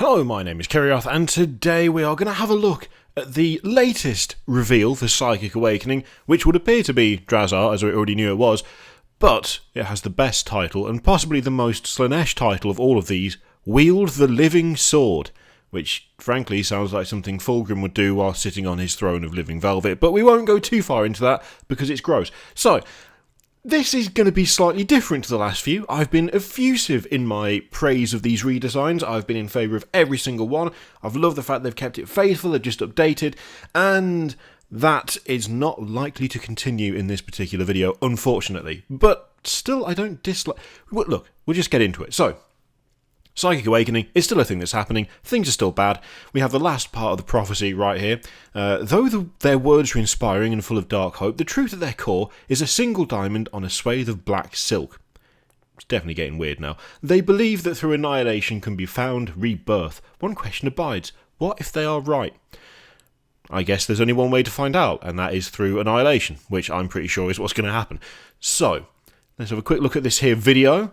Hello, my name is Kirioth, and today we are going to have a look at the latest reveal for Psychic Awakening, which would appear to be Drazhar, as we already knew it was, but it has the best title, and possibly the most Slaanesh title of all of these, Wield the Living Sword, which frankly sounds like something Fulgrim would do while sitting on his throne of living velvet, but we won't go too far into that, because it's gross. So, this is going to be slightly different to the last few. I've been effusive in my praise of these redesigns. I've been in favour of every single one. I've loved the fact they've kept it faithful, they've just updated, and that is not likely to continue in this particular video, unfortunately. But still, I don't dislike... Look, we'll just get into it. So, Psychic Awakening is still a thing that's happening. Things are still bad. We have the last part of the prophecy right here. Though their words are inspiring and full of dark hope, the truth at their core is a single diamond on a swathe of black silk. It's definitely getting weird now. They believe that through annihilation can be found rebirth. One question abides. What if they are right? I guess there's only one way to find out, and that is through annihilation, which I'm pretty sure is what's going to happen. So, let's have a quick look at this here video.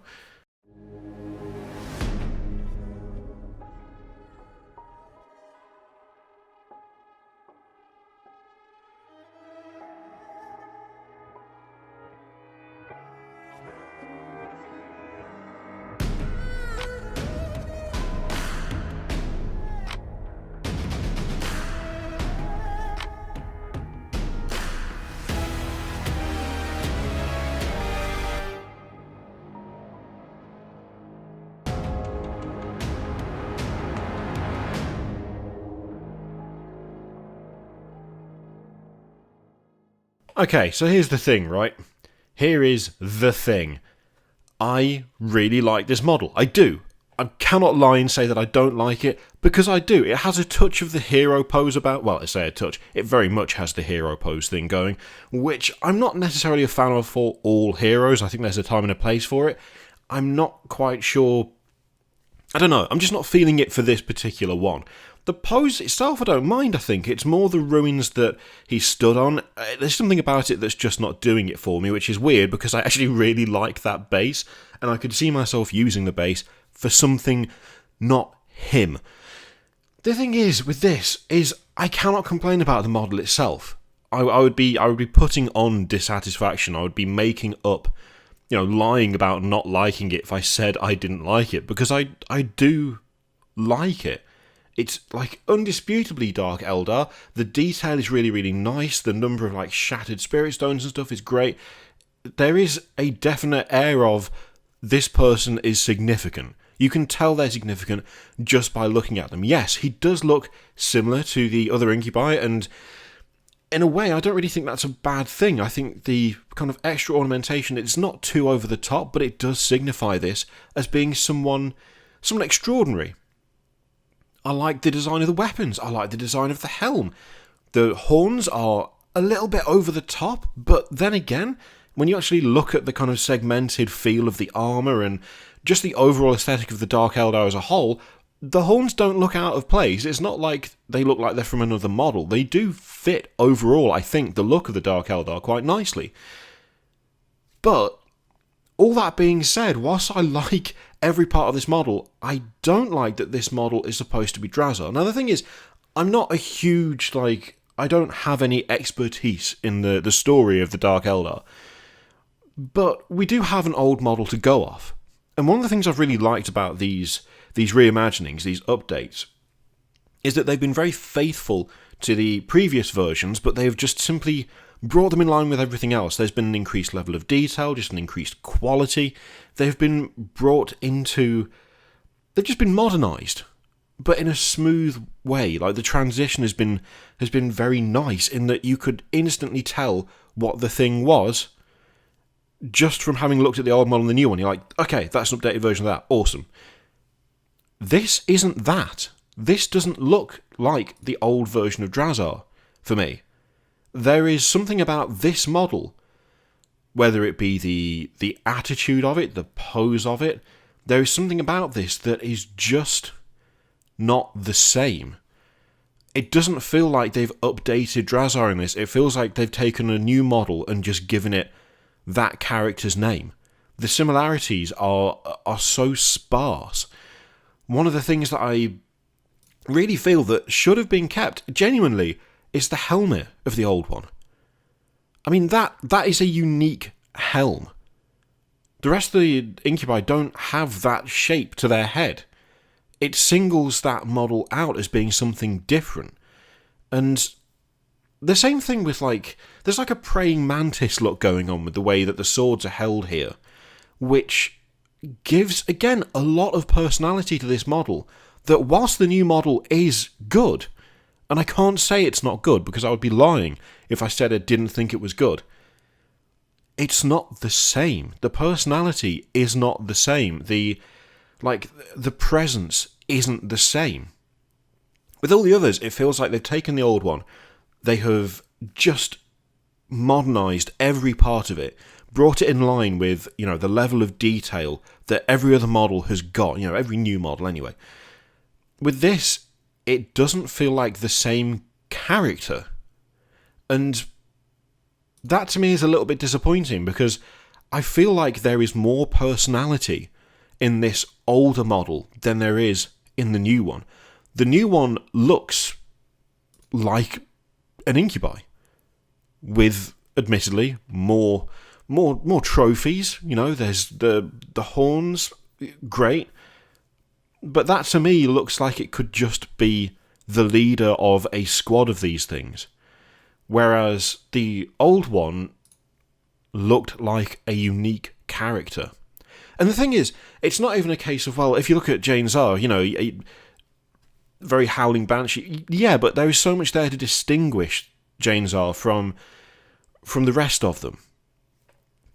Okay, so here's the thing, right? Here is the thing. I really like this model. I do. I cannot lie and say that I don't like it, because I do. It has a touch of the hero pose about... Well, I say a touch. It very much has the hero pose thing going, which I'm not necessarily a fan of for all heroes. I think there's a time and a place for it. I'm not quite sure... I don't know. I'm just not feeling it for this particular one. The pose itself I don't mind, I think. It's more the ruins that he stood on. There's something about it that's just not doing it for me, which is weird because I actually really like that base, and I could see myself using the base for something not him. The thing is, with this, is I cannot complain about the model itself. I would be putting on dissatisfaction. I would be making up, lying about not liking it if I said I didn't like it, because I do like it. It's, undisputably Dark Eldar. The detail is really, really nice. The number of, shattered spirit stones and stuff is great. There is a definite air of, this person is significant. You can tell they're significant just by looking at them. Yes, he does look similar to the other Incubi, and in a way, I don't really think that's a bad thing. I think the kind of extra ornamentation, it's not too over the top, but it does signify this as being someone extraordinary. I like the design of the weapons. I like the design of the helm. The horns are a little bit over the top, but then again, when you actually look at the kind of segmented feel of the armour and just the overall aesthetic of the Dark Eldar as a whole, the horns don't look out of place. It's not like they look like they're from another model. They do fit overall, I think, the look of the Dark Eldar quite nicely. But all that being said, whilst I like every part of this model, I don't like that this model is supposed to be Drazhar. Now, the thing is, I'm not a huge, I don't have any expertise in the story of the Dark Eldar. But we do have an old model to go off. And one of the things I've really liked about these reimaginings, these updates, is that they've been very faithful to the previous versions, but they've just simply brought them in line with everything else. There's been an increased level of detail, just an increased quality. They've been brought into... They've just been modernised, but in a smooth way. The transition has been very nice in that you could instantly tell what the thing was just from having looked at the old model and the new one. You're like, okay, that's an updated version of that. Awesome. This isn't that. This doesn't look like the old version of Drazhar for me. There is something about this model, whether it be the attitude of it, the pose of it, there is something about this that is just not the same. It doesn't feel like they've updated Drazhar in this. It feels like they've taken a new model and just given it that character's name. The similarities are so sparse. One of the things that I really feel that should have been kept, genuinely, is the helmet of the old one. I mean, that is a unique helm. The rest of the Incubi don't have that shape to their head. It singles that model out as being something different. And the same thing with, there's a praying mantis look going on with the way that the swords are held here, which gives, again, a lot of personality to this model, that whilst the new model is good, and I can't say it's not good because I would be lying if I said I didn't think it was good, it's not the same. The personality is not the same. The presence isn't the same. With all the others, it feels like they've taken the old one, they have just modernised every part of it, brought it in line with, the level of detail that every other model has got, every new model anyway. With this, it doesn't feel like the same character. And that to me is a little bit disappointing, because I feel like there is more personality in this older model than there is in the new one. The new one looks like an Incubi, with admittedly more trophies. There's the horns, great, but that to me looks like it could just be the leader of a squad of these things, whereas the old one looked like a unique character. And the thing is, it's not even a case of, well, if you look at Drazhar, a very howling banshee, yeah, but there is so much there to distinguish Drazhar from the rest of them.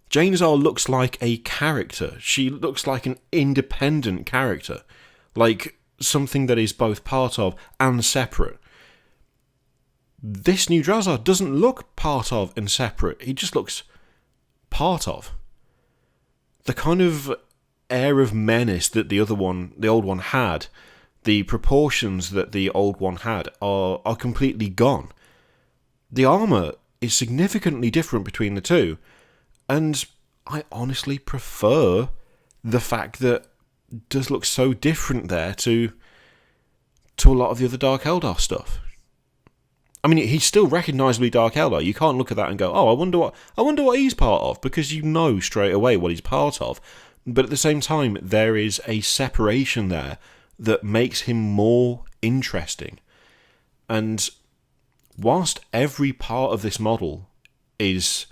Drazhar looks like a character. She looks like an independent character, like something that is both part of and separate. This new Drazhar doesn't look part of and separate. He just looks part of. The kind of air of menace that the old one had, the proportions that the old one had are completely gone. The armour is significantly different between the two, and I honestly prefer the fact that it does look so different there to a lot of the other Dark Eldar stuff. I mean, he's still recognisably Dark Eldar. You can't look at that and go, "Oh, I wonder what he's part of," because you know straight away what he's part of. But at the same time, there is a separation there that makes him more interesting. And whilst every part of this model is,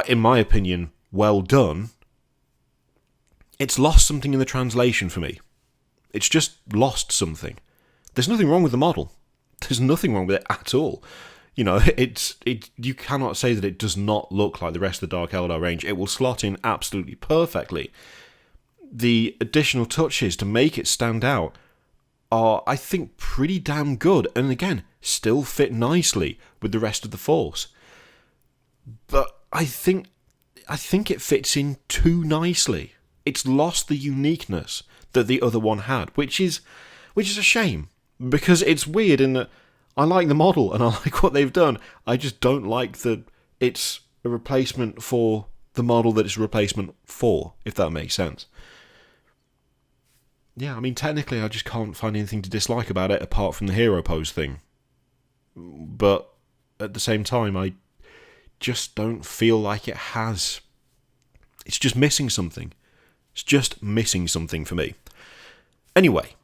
in my opinion, well done, it's lost something in the translation for me. It's just lost something. There's nothing wrong with the model. There's nothing wrong with it at all. You cannot say that it does not look like the rest of the Dark Eldar range. It will slot in absolutely perfectly. The additional touches to make it stand out are, I think, pretty damn good, and again, still fit nicely with the rest of the Force. But I think it fits in too nicely. It's lost the uniqueness that the other one had, which is a shame, because it's weird in that I like the model and I like what they've done. I just don't like that it's a replacement for the model that it's a replacement for, if that makes sense. Yeah, I mean, technically I just can't find anything to dislike about it apart from the hero pose thing. But at the same time, I just don't feel like it has. It's just missing something. It's just missing something for me. Anyway,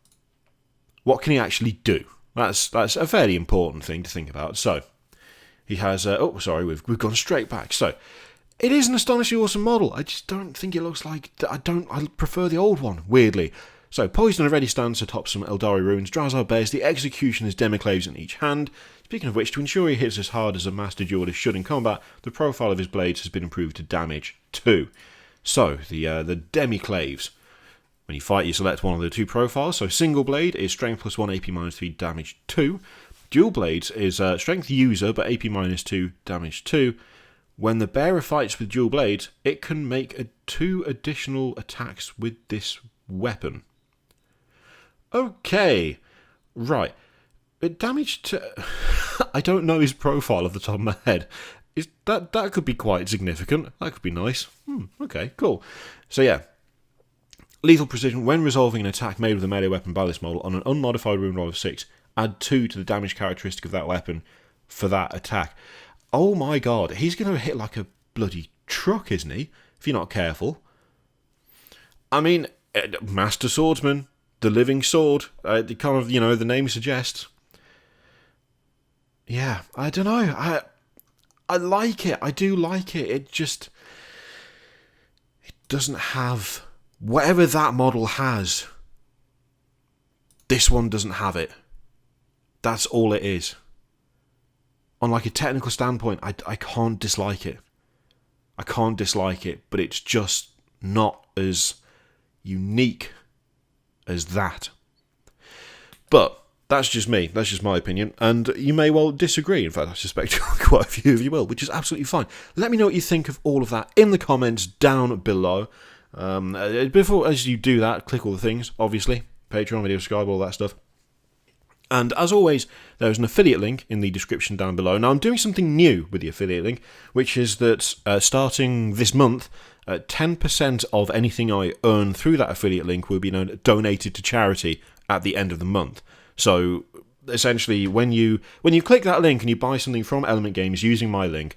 what can he actually do? That's a fairly important thing to think about. So, he has... we've gone straight back. So, it is an astonishingly awesome model. I just don't think it looks like... I prefer the old one, weirdly. So, poised on a ready stance atop some Eldari ruins, Drazhar bears the Executioner's Democlaves in each hand. Speaking of which, to ensure he hits as hard as a Master Duelist should in combat, the profile of his blades has been improved to damage 2. So, the Demiclaves. When you fight, you select one of the two profiles. So, single blade is strength plus 1, AP minus 3, damage 2. Dual blades is strength user, but AP minus 2, damage 2. When the bearer fights with dual blades, it can make 2 additional attacks with this weapon. Okay, right. Damage to... I don't know his profile off the top of my head. That could be quite significant. That could be nice. Okay, cool. So yeah, lethal precision when resolving an attack made with a melee weapon by this model on an unmodified wound roll of 6. Add 2 to the damage characteristic of that weapon for that attack. Oh my god, he's going to hit like a bloody truck, isn't he? If you're not careful. I mean, Master Swordsman, the living sword, the kind of, the name suggests. Yeah, I don't know. I like it. I do like it. It doesn't have whatever that model has. This one doesn't have it. That's all it is. On like a technical standpoint, I can't dislike it. I can't dislike it, but it's just not as unique as that. But that's just me. That's just my opinion. And you may well disagree. In fact, I suspect quite a few of you will, which is absolutely fine. Let me know what you think of all of that in the comments down below. Before, as you do that, click all the things, obviously. Patreon, video subscribe, all that stuff. And as always, there is an affiliate link in the description down below. Now, I'm doing something new with the affiliate link, which is that starting this month, 10% of anything I earn through that affiliate link will be donated to charity at the end of the month. So, essentially, when you click that link and you buy something from Element Games using my link,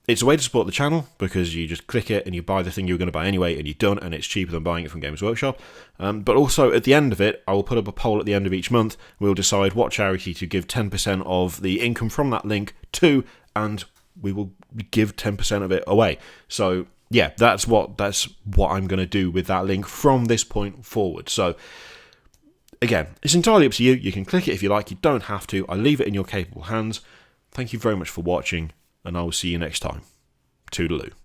it's a way to support the channel, because you just click it and you buy the thing you were going to buy anyway, and you're done, and it's cheaper than buying it from Games Workshop. But also, at the end of it, I will put up a poll at the end of each month. We'll decide what charity to give 10% of the income from that link to, and we will give 10% of it away. So, yeah, that's what I'm going to do with that link from this point forward. So, again, it's entirely up to you. You can click it if you like. You don't have to. I leave it in your capable hands. Thank you very much for watching, and I will see you next time. Toodaloo.